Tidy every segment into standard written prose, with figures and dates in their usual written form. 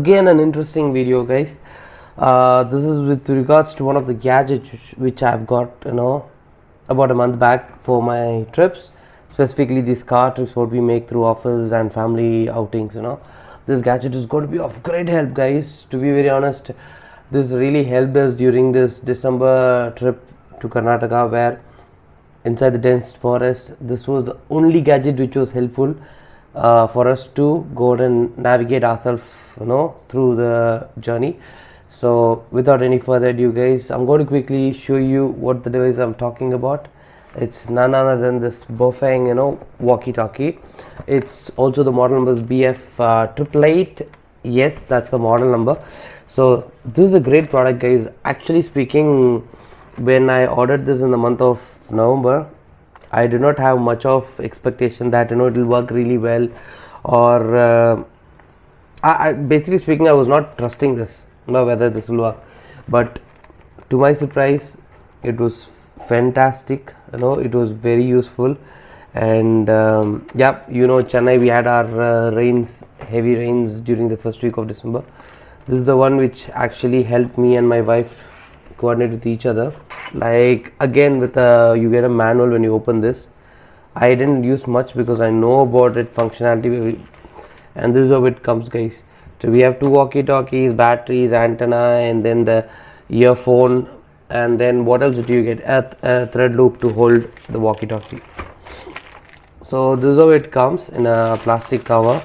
Again, an interesting video, guys. This is with regards to one of the gadgets which I've got, about a month back for my trips, specifically these car trips what we make through office and family outings. This gadget is going to be of great help, guys. To be very honest, this really helped us during this December trip to Karnataka, where inside the dense forest, this was the only gadget which was helpful for us to go and navigate ourselves through the journey. So without any further ado, guys, I'm going to quickly show you what the device I'm talking about. It's none other than this BAOFENG Walkie Talkie. It's also the model number is BF-888S. Yes, that's the model number. So this is a great product, guys. Actually speaking, when I ordered this in the month of November, I did not have much of expectation that it will work really well, or I basically speaking, I was not trusting this, whether this will work. But to my surprise, it was fantastic. It was very useful. And Chennai, we had our heavy rains during the first week of December. This is the one which actually helped me and my wife coordinate with each other. Like, again, with you get a manual when you open this. I didn't use much because I know about it functionality, and this is how it comes, guys. So we have two walkie talkies, batteries, antenna, and then the earphone, and then what else do you get? A thread loop to hold the walkie talkie. So this is how it comes in a plastic cover,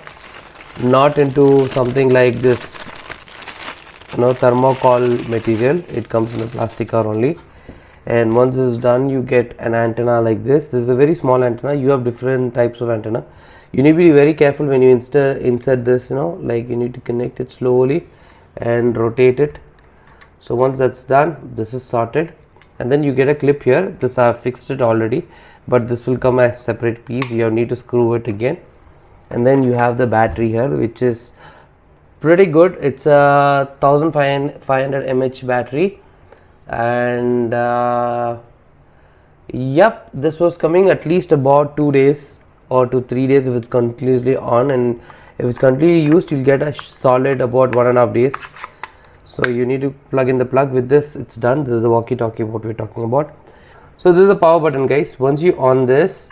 not into something like this thermocol material. It comes in a plastic cover only. And once this is done, you get an antenna like this. This is a very small antenna. You have different types of antenna. You need to be very careful when you insert this, like you need to connect it slowly and rotate it. So once that's done, this is sorted, and then you get a clip here. This I have fixed it already, but this will come as separate piece. You need to screw it again. And then you have the battery here, which is pretty good. It's a 1500 mAh battery, and yep, this was coming at least about 2 days or to 3 days if it's continuously on, and if it's continuously used, you'll get a solid about 1.5 days. So you need to plug in the plug. With this, it's done. This is the walkie talkie what we're talking about. So this is the power button, guys. Once you on this,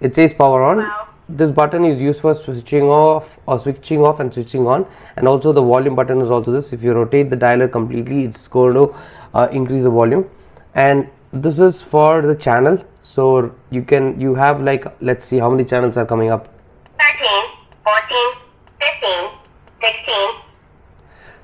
it says power on. This button is used for switching off and switching on, and also the volume button is also this. If you rotate the dialer completely, it's going to increase the volume. And this is for the channel, so you have, like, let's see how many channels are coming up. 13, 14, 15, 16.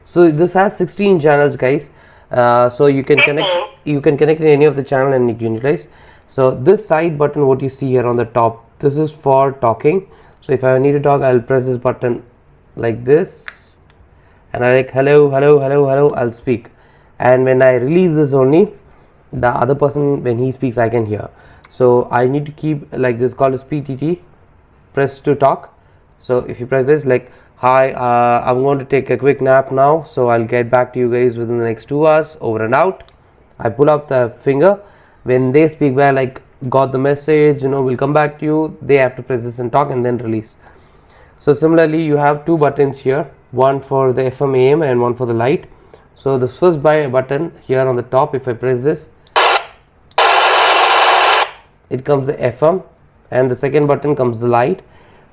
So this has 16 channels, guys. So you can connect in any of the channel and you can utilize. So this side button what you see here on the top, this is for talking. So if I need to talk, I'll press this button like this, and I like hello, I'll speak. And when I release this only, the other person, when he speaks, I can hear. So I need to keep like this, called as PTT, press to talk. So if you press this, like, hi, I'm going to take a quick nap now, so I'll get back to you guys within the next 2 hours, over and out. I pull up the finger. When they speak back, like, got the message, we'll come back to you, they have to press this and talk and then release. So similarly, you have two buttons here, one for the FM AM and one for the light. So the first button here on the top, if I press this, it comes the FM, and the second button comes the light.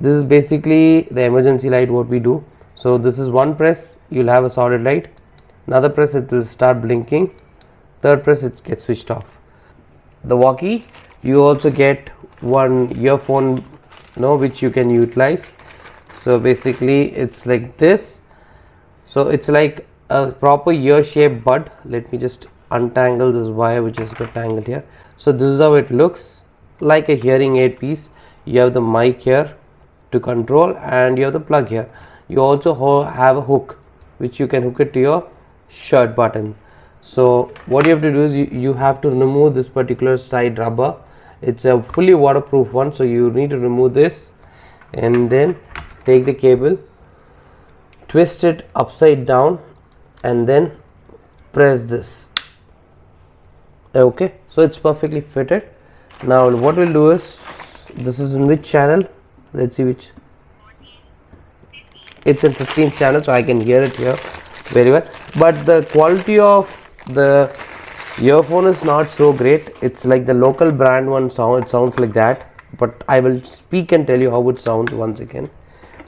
This is basically the emergency light what we do. So this is one press, you'll have a solid light. Another press, it will start blinking. Third press, it gets switched off. The walkie, you also get one earphone, which you can utilize. So basically it's like this. So it's like a proper ear shaped bud. Let me just untangle this wire which is got tangled here. So this is how it looks, like a hearing aid piece. You have the mic here to control, and you have the plug here. You also have a hook which you can hook it to your shirt button. So what you have to do is you have to remove this particular side rubber. It's a fully waterproof one, so you need to remove this, and then take the cable, twist it upside down, and then press this. Okay, so it's perfectly fitted. Now what we'll do is, this is in which channel, let's see which, it's in 15th channel, so I can hear it here very well, but the quality of the earphone is not so great. It's like the local brand one sound, it sounds like that, but I will speak and tell you how it sounds once again.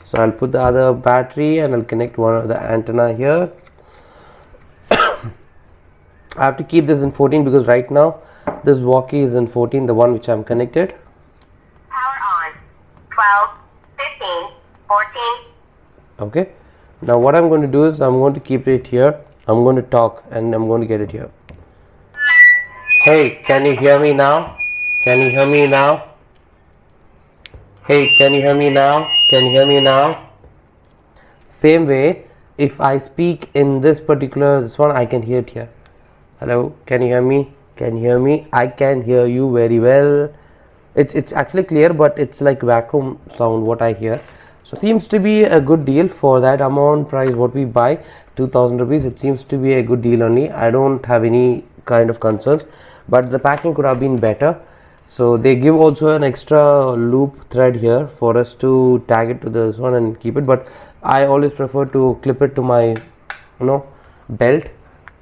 So I'll put the other battery and I'll connect one of the antenna here. I have to keep this in 14 because right now this walkie is in 14, the one which I'm connected. Power on. 12, 15, 14. Okay, now what I'm going to do is I'm going to keep it here. I'm going to talk and I'm going to get it here. Hey, can you hear me now? Can you hear me now? Hey, can you hear me now? Can you hear me now? Same way, if I speak in this one, I can hear it here. Hello, can you hear me? Can you hear me? I can hear you very well. It's actually clear, but it's like vacuum sound what I hear. So seems to be a good deal for that amount price what we buy, 2000 rupees. It seems to be a good deal only. I don't have any kind of concerns, but the packing could have been better. So they give also an extra loop thread here for us to tag it to this one and keep it, but I always prefer to clip it to my belt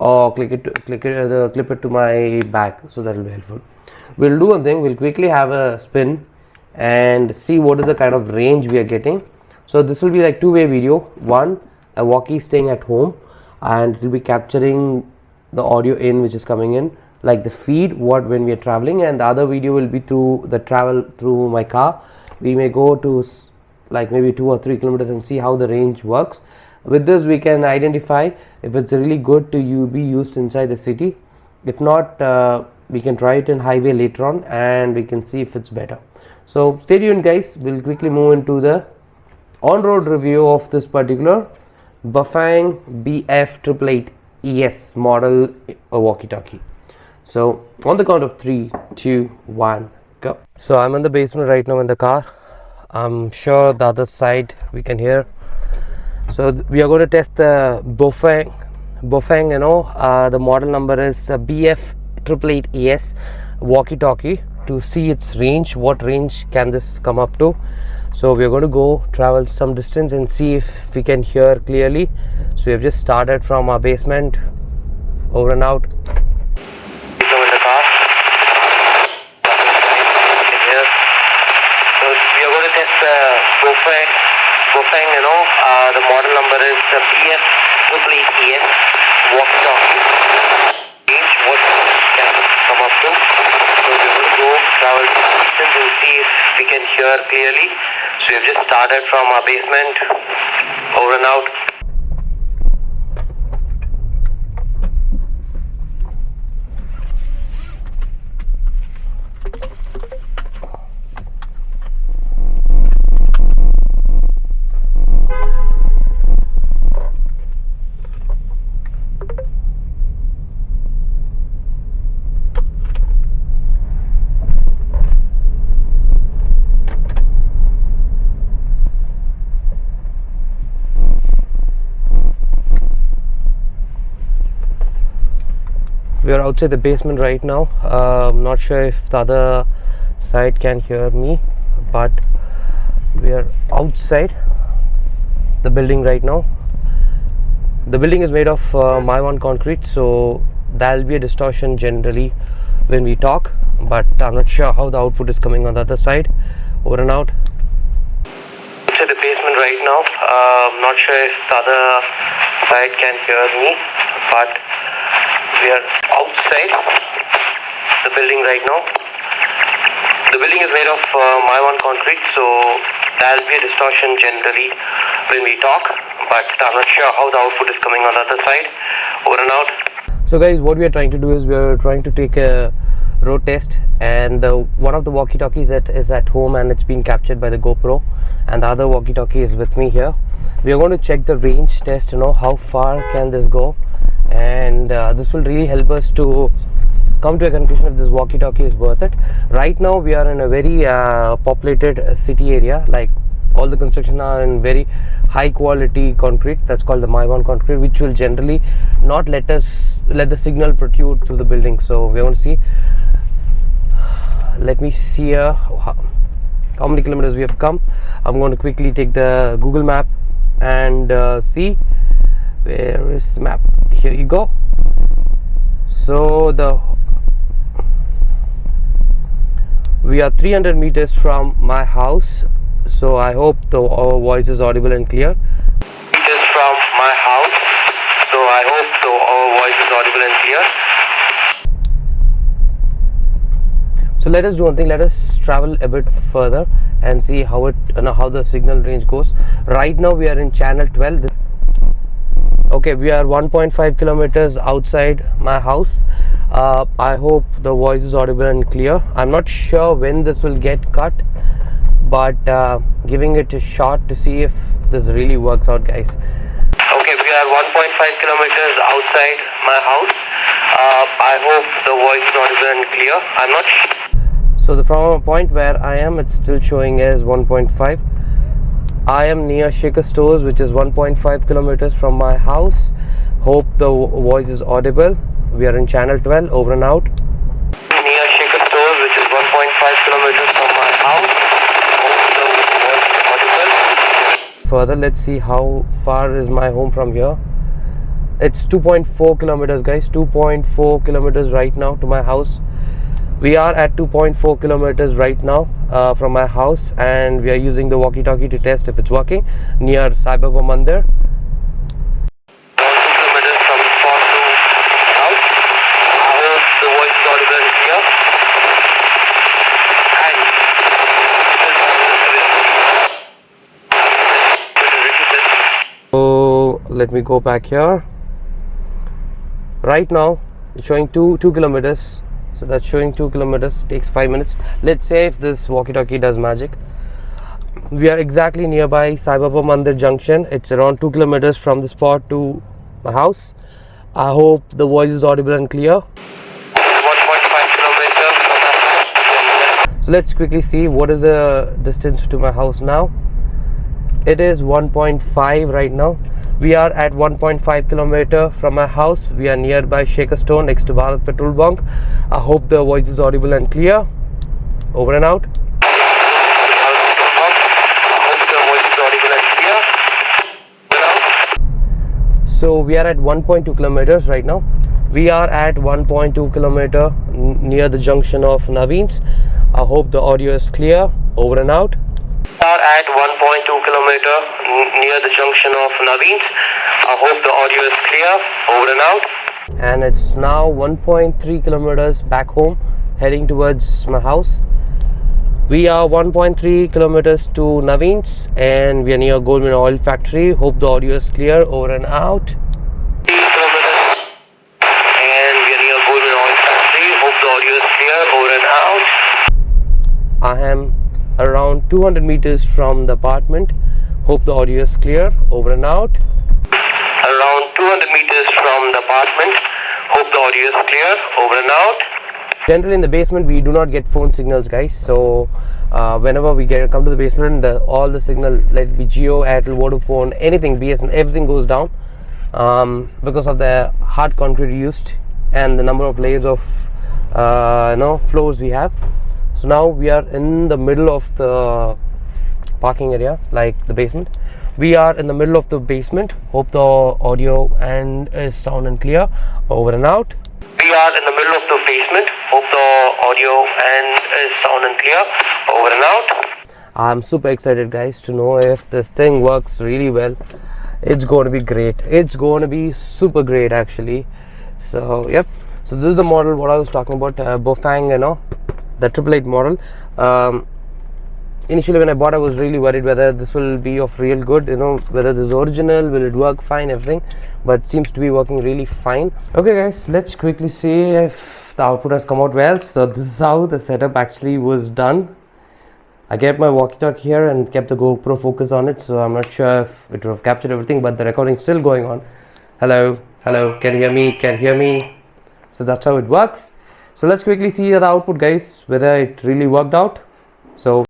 or clip it to my back, so that will be helpful. We'll do one thing, we'll quickly have a spin and see what is the kind of range we are getting. So this will be like two-way video. One, a walkie staying at home and it will be capturing the audio in which is coming in, like the feed when we are traveling, and the other video will be through the travel through my car. We may go to like maybe 2 or 3 kilometers and see how the range works. With this we can identify if it's really good to be used inside the city. If not, we can try it in highway later on and we can see if it's better. So stay tuned guys, we'll quickly move into the on-road review of this particular BAOFENG BF-888S model walkie-talkie. So on the count of 3, 2, 1, go. So I'm in the basement right now in the car. I'm sure the other side we can hear. So we are going to test the BAOFENG, the model number is BF-888S walkie-talkie, to see its range, what range can this come up to. So we are going to go travel some distance and see if we can hear clearly. So we have just started from our basement, over and out. BAOFENG, the model number is BF-888S walkie-talkie. Range, what can come up to. So we're going to go travel distance and see if we can hear clearly. So we've just started from our basement, over and out. We are outside the basement right now. I'm not sure if the other side can hear me, but we are outside the building right now. The building is made of my1 concrete, so there will be a distortion generally when we talk, but I'm not sure how the output is coming on the other side. Over and out. Outside the basement right now. I'm not sure if the other side can hear me, but we are outside the building right now. The building is made of my1 concrete, so there will be a distortion generally when we talk, but I'm not sure how the output is coming on the other side. Over and out. So guys, what we are trying to do is we are trying to take a road test, and one of the walkie-talkies is at home and it's been captured by the GoPro, and the other walkie-talkie is with me here. We are going to check the range test, how far can this go, and this will really help us to come to a conclusion if this walkie-talkie is worth it. Right now we are in a very populated city area, like all the construction are in very high quality concrete, that's called the my1 concrete, which will generally not let the signal protrude through the building. So we're going to see, let me see how many kilometers we have come. I'm going to quickly take the Google map and see where is the map. Here you go. So we are 300 meters from my house, so I hope our voice is audible and clear. Meters from my house, so I hope our voice is audible and clear. So let us do one thing. Let us travel a bit further and see how how the signal range goes. Right now we are in channel 12. Okay, we are 1.5 kilometers outside my house. I hope the voice is audible and clear. I'm not sure when this will get cut, but giving it a shot to see if this really works out, guys. Okay, we are 1.5 kilometers outside my house. I hope the voice is audible and clear. I'm not sure. So from a point where I am, it's still showing as 1.5. I am near Shaker Stores, which is 1.5 kilometers from my house. Hope the voice is audible. We are in channel 12, over and out. Near Shaker Stores, which is 1.5 kilometers from my house. Hope the voice is audible. Further, let's see how far is my home from here. It's 2.4 kilometers, guys. 2.4 kilometers right now to my house. We are at 2.4 kilometers right now from my house, and we are using the walkie talkie to test if it's working near Sai Baba Mandir. 2 kilometers from spot to house. I hope the voice is audible and clear. And so let me go back here. Right now it's showing 2 kilometers. So that's showing 2 kilometers, takes 5 minutes. Let's say if this walkie-talkie does magic. We are exactly nearby Sai Baba Mandir junction. It's around 2 kilometers from the spot to my house. I hope the voice is audible and clear. 1.5 kilometers from my house. So let's quickly see what is the distance to my house now. It is 1.5 right now. We are at 1.5 kilometer from my house. We are nearby Shaker Store next to Bharat Petrol Bunk. I hope the voice is audible and clear. Over and out. So we are at 1.2 kilometers right now. We are at 1.2 kilometer near the junction of Naveen's. I hope the audio is clear. Over and out. We are at 1.2 kilometer near the junction of Naveen's. I hope the audio is clear. Over and out. And it's now 1.3 kilometers back home, heading towards my house. We are 1.3 kilometers to Naveen's, and we are near Goldman Oil Factory. Hope the audio is clear. Over and out. 3 kilometers, and we are near Goldman Oil Factory. Hope the audio is clear. Over and out. I am around 200 meters from the apartment. Hope the audio is clear. Over and out. Around 200 meters from the apartment. Hope the audio is clear. Over and out. Generally in the basement we do not get phone signals, guys. So whenever we come to the basement, all the signal, let it be Jio, Airtel, Vodafone, anything, BSN, everything goes down because of the hard concrete used and the number of layers of floors we have. So now we are in the middle of the parking area, like the basement. We are in the middle of the basement. Hope the audio is sound and clear. Over and out. We are in the middle of the basement. Hope the audio is sound and clear. Over and out. I'm super excited, guys, to know if this thing works really well. It's going to be great. It's going to be super great, actually. So yep. So this is the model what I was talking about, BAOFENG, the 888 model. Initially when I bought, I was really worried whether this will be of real good, whether this is original, will it work fine, everything, but it seems to be working really fine. Okay guys, let's quickly see if the output has come out well. So this is how the setup actually was done. I kept my walkie-talkie here and kept the GoPro focus on it, so I'm not sure if it would have captured everything, but the recording is still going on. Hello, can you hear me? So that's how it works. So let's quickly see the output, guys, whether it really worked out. So